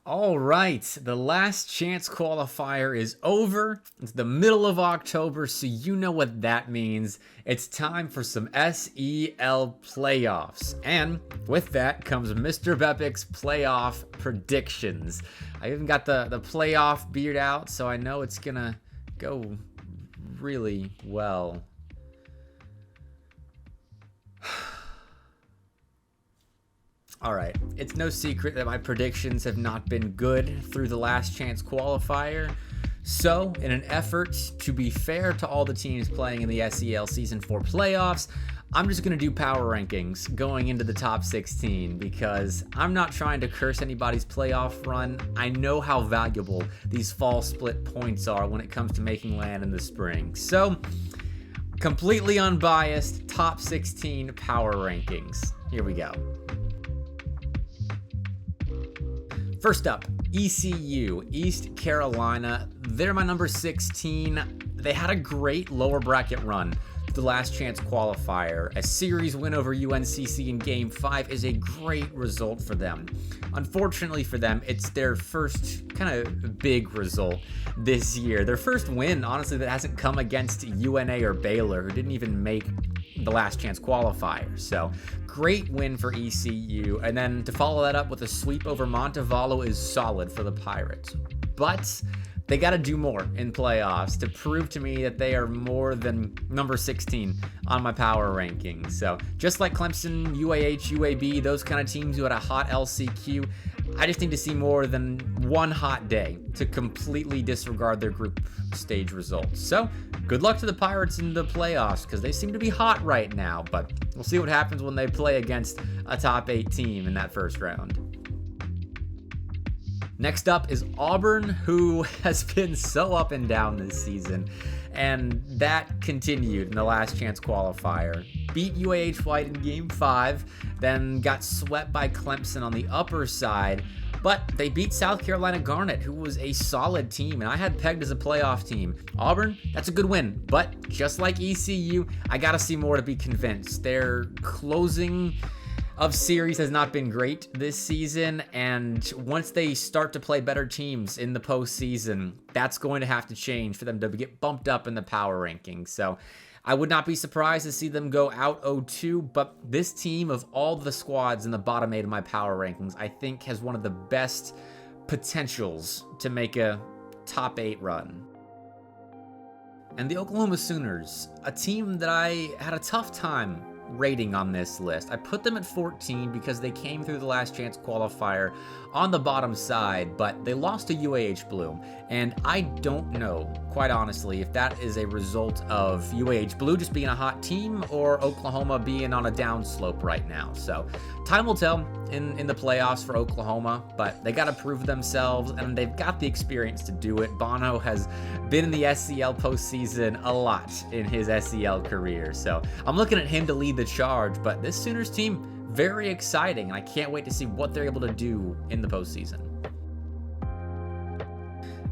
All right, the last chance qualifier is over. It's the middle of October, so you know what that means. It's time for some SEL playoffs. And with that comes Mr. Bepic's playoff predictions. I even got the playoff beard out, so I know it's gonna go really well. All right, it's no secret that my predictions have not been good through the last chance qualifier. So, in an effort to be fair to all the teams playing in the SEL Season 4 playoffs, I'm just going to do power rankings going into the top 16 because I'm not trying to curse anybody's playoff run. I know how valuable these fall split points are when it comes to making land in the spring. So, completely unbiased, top 16 power rankings. Here we go. First up, ECU, East Carolina. They're my number 16. They had a great lower bracket run to the last chance qualifier. A series win over UNCC in Game 5 is a great result for them. Unfortunately for them, it's their first kind of big result this year. Their first win, honestly, that hasn't come against UNA or Baylor, who didn't even make the last chance qualifier. So great win for ECU, and then to follow that up with a sweep over Montevallo is solid for the Pirates. But they got to do more in playoffs to prove to me that they are more than number 16 on my power rankings. So just like Clemson, UAH, UAB, those kind of teams who had a hot LCQ, I just need to see more than one hot day to completely disregard their group stage results. So good luck to the Pirates in the playoffs because they seem to be hot right now, but we'll see what happens when they play against a top 8 team in that first round. Next up is Auburn, who has been so up and down this season, and that continued in the last chance qualifier. Beat UAH White in Game 5, then got swept by Clemson on the upper side, but they beat South Carolina Garnet, who was a solid team, and I had pegged as a playoff team. Auburn, that's a good win, but just like ECU, I gotta see more to be convinced. Their closing of series has not been great this season, and once they start to play better teams in the postseason, that's going to have to change for them to get bumped up in the power rankings. So I would not be surprised to see them go out 0-2, but this team of all the squads in the bottom 8 of my power rankings, I think has one of the best potentials to make a top 8 run. And the Oklahoma Sooners, a team that I had a tough time rating on this list. I put them at 14 because they came through the last chance qualifier on the bottom side, but they lost to UAH Blue, and I don't know, quite honestly, if that is a result of UAH Blue just being a hot team or Oklahoma being on a downslope right now. So time will tell in the playoffs for Oklahoma, but they got to prove themselves, and they've got the experience to do it. Bono has been in the SEL postseason a lot in his SEL career, so I'm looking at him to lead the charge, but this Sooners team, very exciting, and I can't wait to see what they're able to do in the postseason.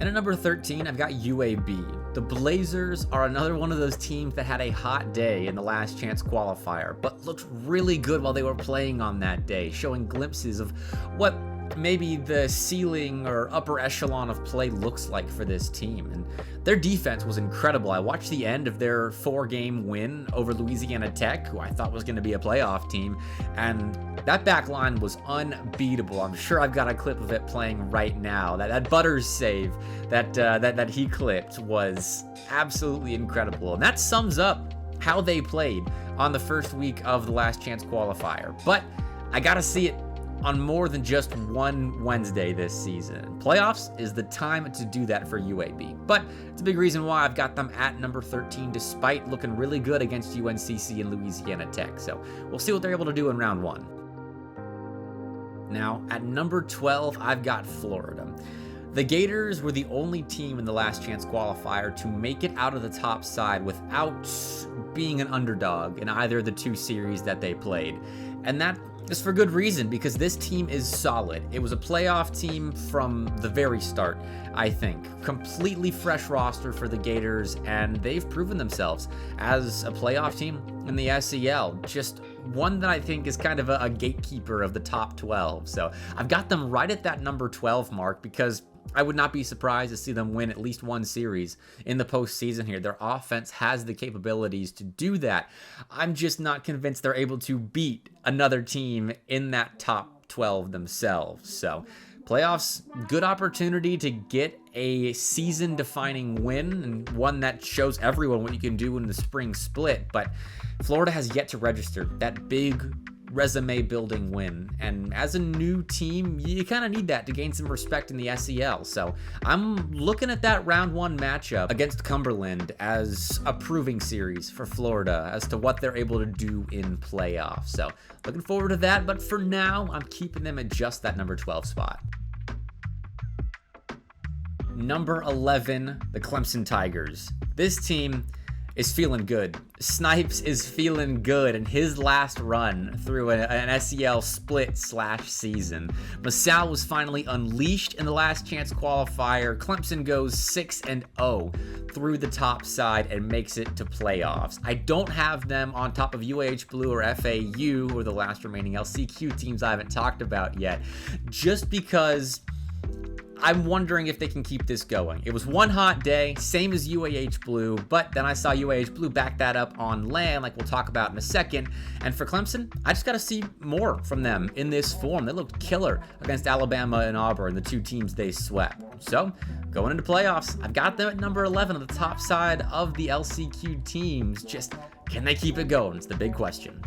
And at number 13, I've got UAB. The Blazers are another one of those teams that had a hot day in the last chance qualifier, but looked really good while they were playing on that day, showing glimpses of what maybe the ceiling or upper echelon of play looks like for this team. And their defense was incredible. I watched the end of their 4-game win over Louisiana Tech, who I thought was going to be a playoff team, and that back line was unbeatable. I'm sure I've got a clip of it playing right now. That Butters save that he clipped was absolutely incredible, and that sums up how they played on the first week of the last chance qualifier. But I gotta see it on more than just one Wednesday this season. Playoffs is the time to do that for UAB, but it's a big reason why I've got them at number 13 despite looking really good against UNCC and Louisiana Tech. So we'll see what they're able to do in round 1. Now at number 12, I've got Florida. The Gators were the only team in the last chance qualifier to make it out of the top side without being an underdog in either of the 2 series that they played. And that is for good reason, because this team is solid. It was a playoff team from the very start, I think. Completely fresh roster for the Gators, and they've proven themselves as a playoff team in the SEL. Just one that I think is kind of a gatekeeper of the top 12. So I've got them right at that number 12 mark because I would not be surprised to see them win at least one series in the postseason here. Their offense has the capabilities to do that. I'm just not convinced they're able to beat another team in that top 12 themselves. So playoffs, good opportunity to get a season-defining win and one that shows everyone what you can do in the spring split. But Florida has yet to register that big resume building win, and as a new team you kind of need that to gain some respect in the SEL. So I'm looking at that round 1 matchup against Cumberland as a proving series for Florida as to what they're able to do in playoffs. So looking forward to that, but for now I'm keeping them at just that number 12 spot. Number 11, the Clemson Tigers. This team is feeling good. Snipes is feeling good in his last run through an SEL split/season. Masal was finally unleashed in the last chance qualifier. Clemson goes 6-0 through the top side and makes it to playoffs. I don't have them on top of UAH Blue or FAU, or the last remaining LCQ teams I haven't talked about yet, just because I'm wondering if they can keep this going. It was one hot day, same as UAH Blue, but then I saw UAH Blue back that up on land, like we'll talk about in a second. And for Clemson, I just got to see more from them in this form. They looked killer against Alabama and Auburn, the two teams they swept. So going into playoffs, I've got them at number 11 on the top side of the LCQ teams. Just, can they keep it going? It's the big question.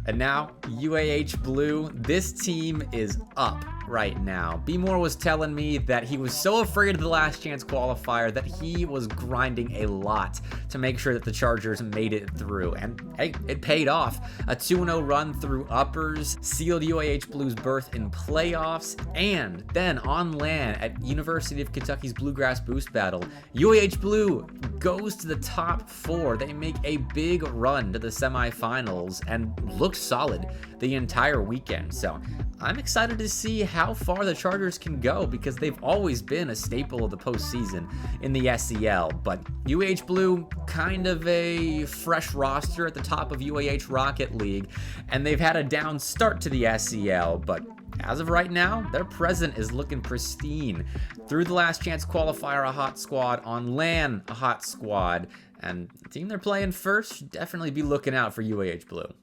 And now, UAH Blue, this team is up right now. B. Moore was telling me that he was so afraid of the last chance qualifier that he was grinding a lot to make sure that the Chargers made it through. And hey, it paid off. A 2-0 run through uppers sealed UAH Blue's berth in playoffs. And then on land at University of Kentucky's Bluegrass Boost Battle, UAH Blue goes to the top 4. They make a big run to the semifinals and looked solid the entire weekend. So I'm excited to see how far the Chargers can go because they've always been a staple of the postseason in the SEL. But UAH Blue, kind of a fresh roster at the top of UAH Rocket League, and they've had a down start to the SEL, but as of right now, their present is looking pristine. Through the last chance qualifier, a hot squad. On land, a hot squad. And the team they're playing first should definitely be looking out for UAH Blue.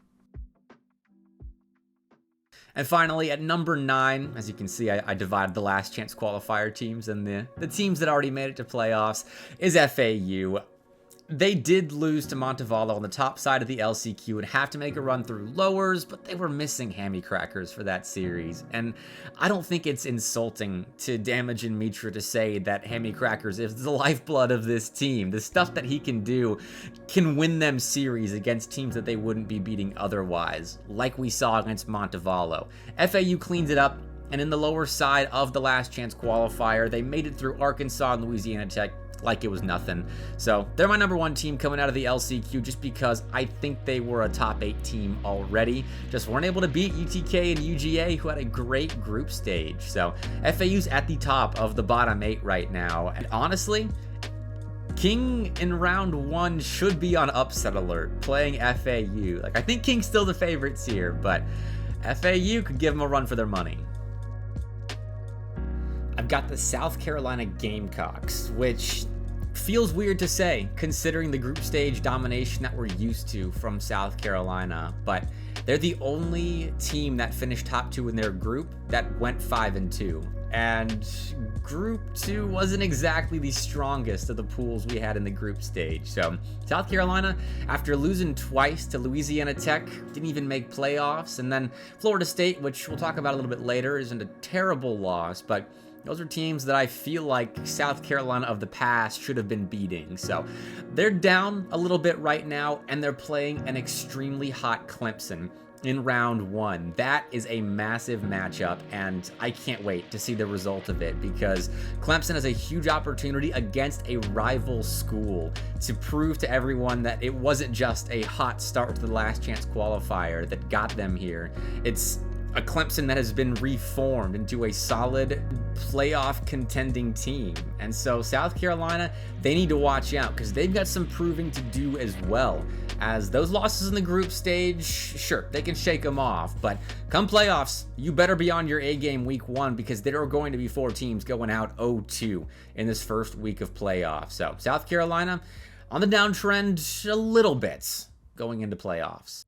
And finally, at number 9, as you can see, I divided the last chance qualifier teams, and the teams that already made it to playoffs is FAU. They did lose to Montevallo on the top side of the LCQ and have to make a run through lowers, but they were missing Hammy Crackers for that series. And I don't think it's insulting to Damage and Mitra to say that Hammy Crackers is the lifeblood of this team. The stuff that he can do can win them series against teams that they wouldn't be beating otherwise, like we saw against Montevallo. FAU cleans it up, and in the lower side of the last chance qualifier, they made it through Arkansas and Louisiana Tech like it was nothing. So they're my number 1 team coming out of the LCQ just because I think they were a top 8 team already. Just weren't able to beat UTK and UGA, who had a great group stage. So FAU's at the top of the bottom 8 right now. And honestly, King in round 1 should be on upset alert playing FAU. Like, I think King's still the favorites here, but FAU could give them a run for their money. I've got the South Carolina Gamecocks, which feels weird to say considering the group stage domination that we're used to from South Carolina, but they're the only team that finished top 2 in their group that went 5-2. And group 2 wasn't exactly the strongest of the pools we had in the group stage. So South Carolina, after losing twice to Louisiana Tech, didn't even make playoffs. And then Florida State, which we'll talk about a little bit later, isn't a terrible loss, but those are teams that I feel like South Carolina of the past should have been beating. So they're down a little bit right now, and they're playing an extremely hot Clemson in round 1. That is a massive matchup, and I can't wait to see the result of it because Clemson has a huge opportunity against a rival school to prove to everyone that it wasn't just a hot start to the last chance qualifier that got them here. It's a Clemson that has been reformed into a solid playoff contending team. And so South Carolina, they need to watch out because they've got some proving to do as well. As those losses in the group stage, sure, they can shake them off, but come playoffs, you better be on your A game week 1 because there are going to be 4 teams going out 0-2 in this first week of playoffs. So South Carolina on the downtrend a little bit going into playoffs.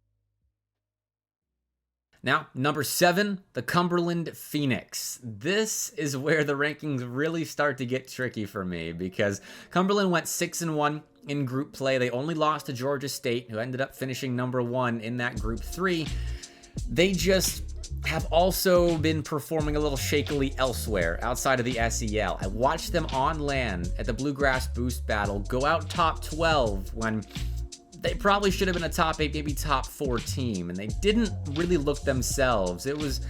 Now, number 7, the Cumberland Phoenix. This is where the rankings really start to get tricky for me because Cumberland went 6-1 in group play. They only lost to Georgia State, who ended up finishing number 1 in that group 3. They just have also been performing a little shakily elsewhere outside of the SEL. I watched them on land at the Bluegrass Boost Battle go out top 12 when they probably should have been a top 8, maybe top 4 team, and they didn't really look themselves. It was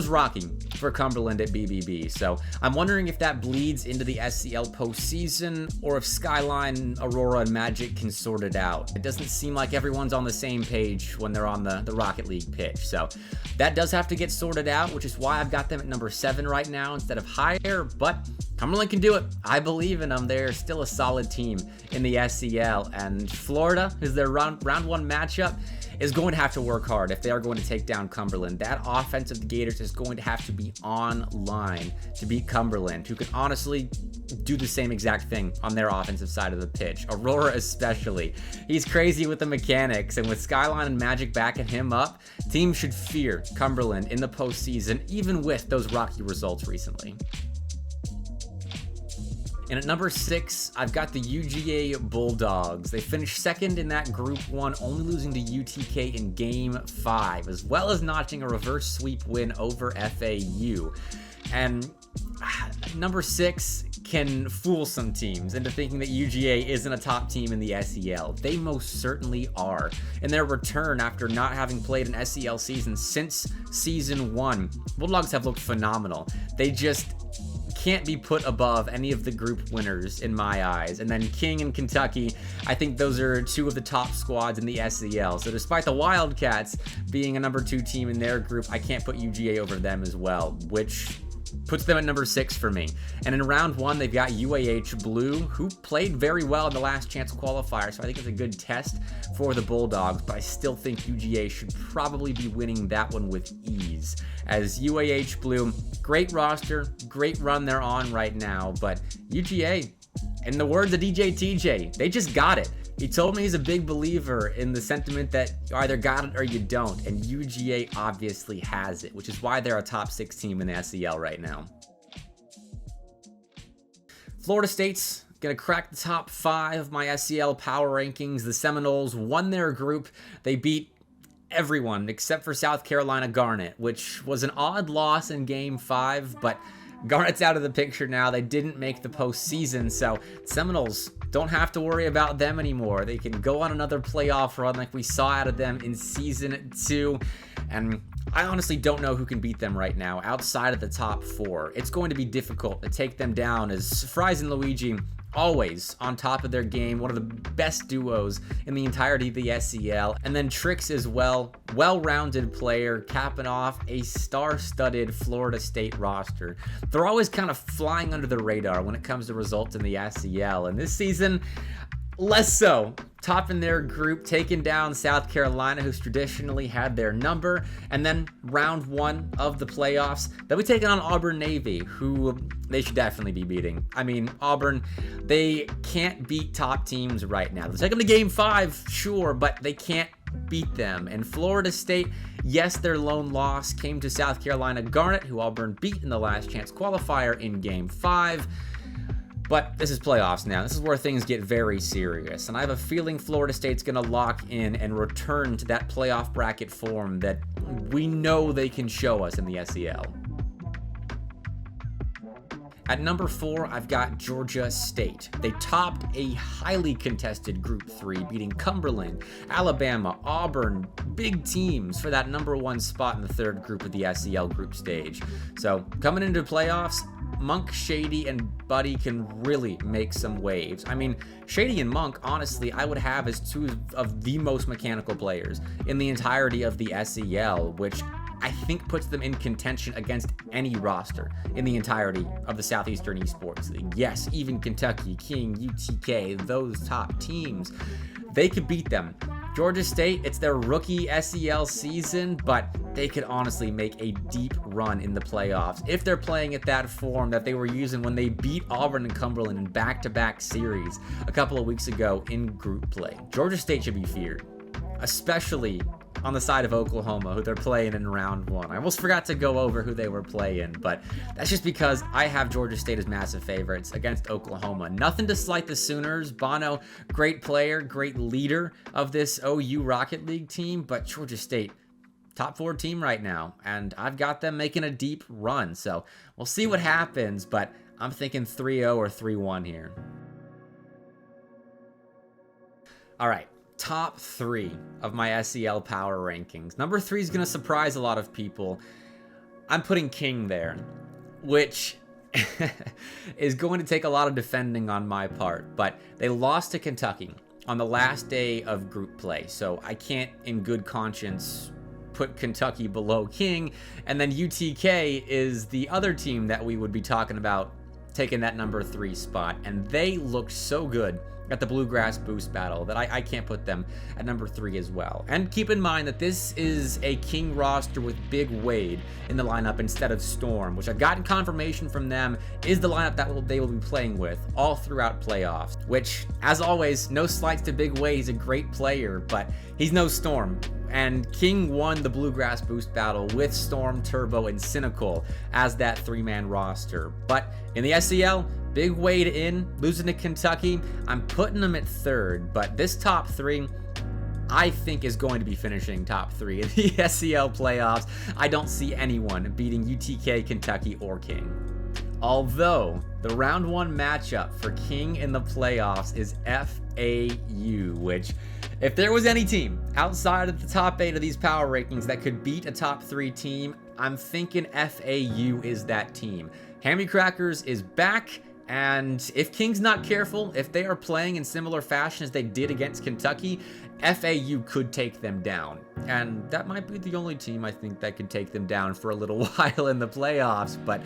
rocky for Cumberland at BBB, so I'm wondering if that bleeds into the SEL postseason or if Skyline, Aurora, and Magic can sort it out. It doesn't seem like everyone's on the same page when they're on the Rocket League pitch, so that does have to get sorted out, which is why I've got them at number 7 right now instead of higher, but Cumberland can do it. I believe in them. They're still a solid team in the SEL, and Florida is their round 1 matchup is going to have to work hard if they are going to take down Cumberland. That offense of the Gators is going to have to be online to beat Cumberland, who can honestly do the same exact thing on their offensive side of the pitch. Aurora especially. He's crazy with the mechanics, and with Skyline and Magic backing him up, teams should fear Cumberland in the postseason, even with those rocky results recently. And at number 6, I've got the UGA Bulldogs. They finished 2nd in that Group 1, only losing to UTK in Game 5, as well as notching a reverse sweep win over FAU. And number 6 can fool some teams into thinking that UGA isn't a top team in the SEL. They most certainly are. In their return after not having played an SEL season since Season 1, Bulldogs have looked phenomenal. They just can't be put above any of the group winners in my eyes. And then King and Kentucky, I think those are 2 of the top squads in the SEL. So despite the Wildcats being a number 2 team in their group, I can't put UGA over them as well, which puts them at number 6 for me. And in round 1, they've got UAH Blue, who played very well in the last chance qualifier, so I think it's a good test for the Bulldogs, but I still think UGA should probably be winning that one with ease. As UAH Blue, great roster, great run they're on right now, but UGA, in the words of DJ TJ, they just got it. He told me he's a big believer in the sentiment that you either got it or you don't, and UGA obviously has it, which is why they're a top 6 team in the SEL right now. Florida State's gonna crack the top 5 of my SEL power rankings. The Seminoles won their group. They beat everyone except for South Carolina Garnet, which was an odd loss in Game 5, but Garnet's out of the picture now. They didn't make the postseason, so Seminoles don't have to worry about them anymore. They can go on another playoff run like we saw out of them in Season 2, and I honestly don't know who can beat them right now outside of the top 4. It's going to be difficult to take them down, as Fries and Luigi always on top of their game, one of the best duos in the entirety of the SEL. And then Trix as well, well-rounded player, capping off a star-studded Florida State roster. They're always kind of flying under the radar when it comes to results in the SEL, and this season, less so. Topping their group, taking down South Carolina, who's traditionally had their number, and then round 1 of the playoffs, they'll be taking on Auburn Navy, who they should definitely be beating. I mean, Auburn, they can't beat top teams right now. They'll take them to Game 5, sure, but they can't beat them. And Florida State, yes, their lone loss came to South Carolina Garnet, who Auburn beat in the last chance qualifier in Game 5. But this is playoffs now. This is where things get very serious. And I have a feeling Florida State's going to lock in and return to that playoff bracket form that we know they can show us in the SEL. At number 4, I've got Georgia State. They topped a highly contested Group 3, beating Cumberland, Alabama, Auburn, big teams for that number 1 spot in the 3rd group of the SEL group stage. So coming into playoffs, Monk, Shady, and Buddy can really make some waves. I mean, Shady and Monk, honestly, I would have as 2 of the most mechanical players in the entirety of the SEL, which I think puts them in contention against any roster in the entirety of the Southeastern Esports League. Yes, even Kentucky, King, UTK, those top teams, they could beat them. Georgia State, it's their rookie SEL season, but they could honestly make a deep run in the playoffs if they're playing at that form that they were using when they beat Auburn and Cumberland in back-to-back series a couple of weeks ago in group play. Georgia State should be feared, especially on the side of Oklahoma, who they're playing in round one. I almost forgot to go over who they were playing, but that's just because I have Georgia State as massive favorites against Oklahoma. Nothing to slight the Sooners. Bono, great player, great leader of this OU Rocket League team, but Georgia State, top 4 team right now, and I've got them making a deep run, so we'll see what happens, but I'm thinking 3-0 or 3-1 here. All right. Top 3 of my SEL power rankings. Number 3 is going to surprise a lot of people. I'm putting King there, which is going to take a lot of defending on my part, but they lost to Kentucky on the last day of group play, so I can't in good conscience put Kentucky below King. And then UTK is the other team that we would be talking about taking that number 3 spot, and they looked so good at the Bluegrass Boost Battle that I can't put them at number 3 as well. And keep in mind that this is a King roster with Big Wade in the lineup instead of Storm, which I've gotten confirmation from them is the lineup that they will be playing with all throughout playoffs, which, as always, no slights to Big Wade. He's a great player, but he's no Storm. And King won the Bluegrass Boost Battle with Storm, Turbo, and Cynical as that 3-man roster. But in the SEL, Big Wade in, losing to Kentucky. I'm putting them at 3rd, but this top 3, I think, is going to be finishing top 3 in the SEL playoffs. I don't see anyone beating UTK, Kentucky, or King. Although the round 1 matchup for King in the playoffs is FAU, which, if there was any team outside of the top 8 of these power rankings that could beat a top 3 team, I'm thinking FAU is that team. Hammy Crackers is back. And if King's not careful, if they are playing in similar fashion as they did against Kentucky, FAU could take them down. And that might be the only team I think that could take them down for a little while in the playoffs. But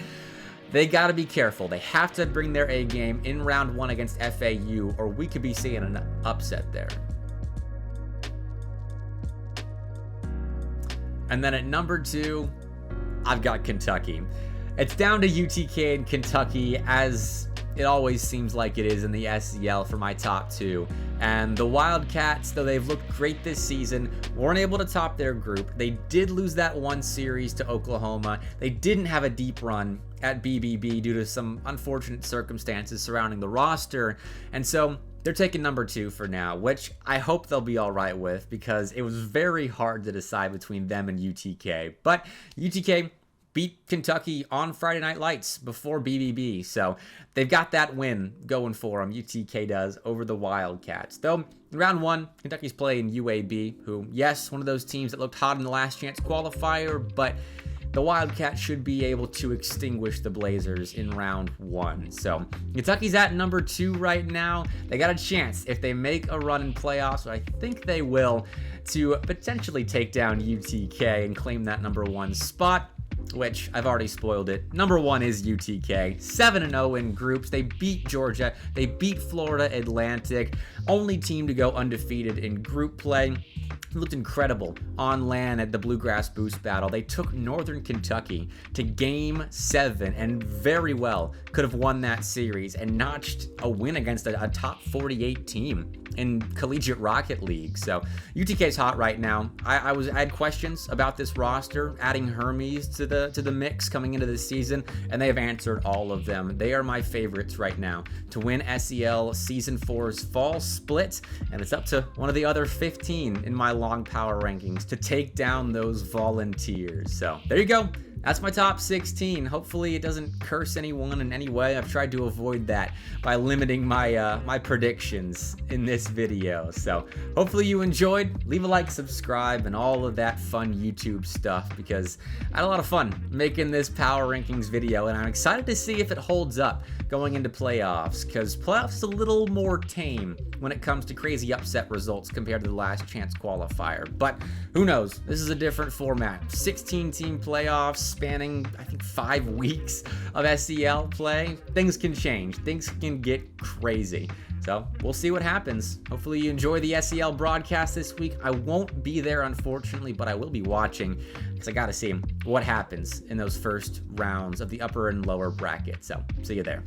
they got to be careful. They have to bring their A game in round 1 against FAU, or we could be seeing an upset there. And then at number 2, I've got Kentucky. It's down to UTK and Kentucky, as it always seems like it is in the SEL for my top 2. And the Wildcats, though they've looked great this season, weren't able to top their group. They did lose that one series to Oklahoma. They didn't have a deep run at BBB due to some unfortunate circumstances surrounding the roster. And so they're taking number 2 for now, which I hope they'll be all right with, because it was very hard to decide between them and UTK. But UTK beat Kentucky on Friday Night Lights before BBB, so they've got that win going for them, UTK does, over the Wildcats. Though, in round 1, Kentucky's playing UAB, who, yes, one of those teams that looked hot in the last chance qualifier, but the Wildcats should be able to extinguish the Blazers in round 1. So Kentucky's at number 2 right now. They got a chance, if they make a run in playoffs, which I think they will, to potentially take down UTK and claim that number 1 spot, which I've already spoiled it. Number 1 is UTK, 7-0 in groups. They beat Georgia, they beat Florida Atlantic, only team to go undefeated in group play. Looked incredible on land at the Bluegrass Boost Battle. They took Northern Kentucky to Game 7 and very well could have won that series and notched a win against a top 48 team in Collegiate Rocket League. So UTK's hot right now. I had questions about this roster, adding Hermes to the mix coming into this season, and they have answered all of them. They are my favorites right now to win SEL Season 4's fall split, and it's up to one of the other 15 in my long power rankings to take down those Volunteers. So there you go. That's my top 16. Hopefully it doesn't curse anyone in any way. I've tried to avoid that by limiting my my predictions in this video. So hopefully you enjoyed. Leave a like, subscribe, and all of that fun YouTube stuff, because I had a lot of fun making this power rankings video, and I'm excited to see if it holds up going into playoffs, because playoffs is a little more tame when it comes to crazy upset results compared to the last chance qualifier. But who knows? This is a different format. 16-team playoffs spanning, I think, 5 weeks of SEL play. Things can change. Things can get crazy. So we'll see what happens. Hopefully you enjoy the SEL broadcast this week. I won't be there, unfortunately, but I will be watching because I got to see what happens in those first rounds of the upper and lower bracket. So see you there.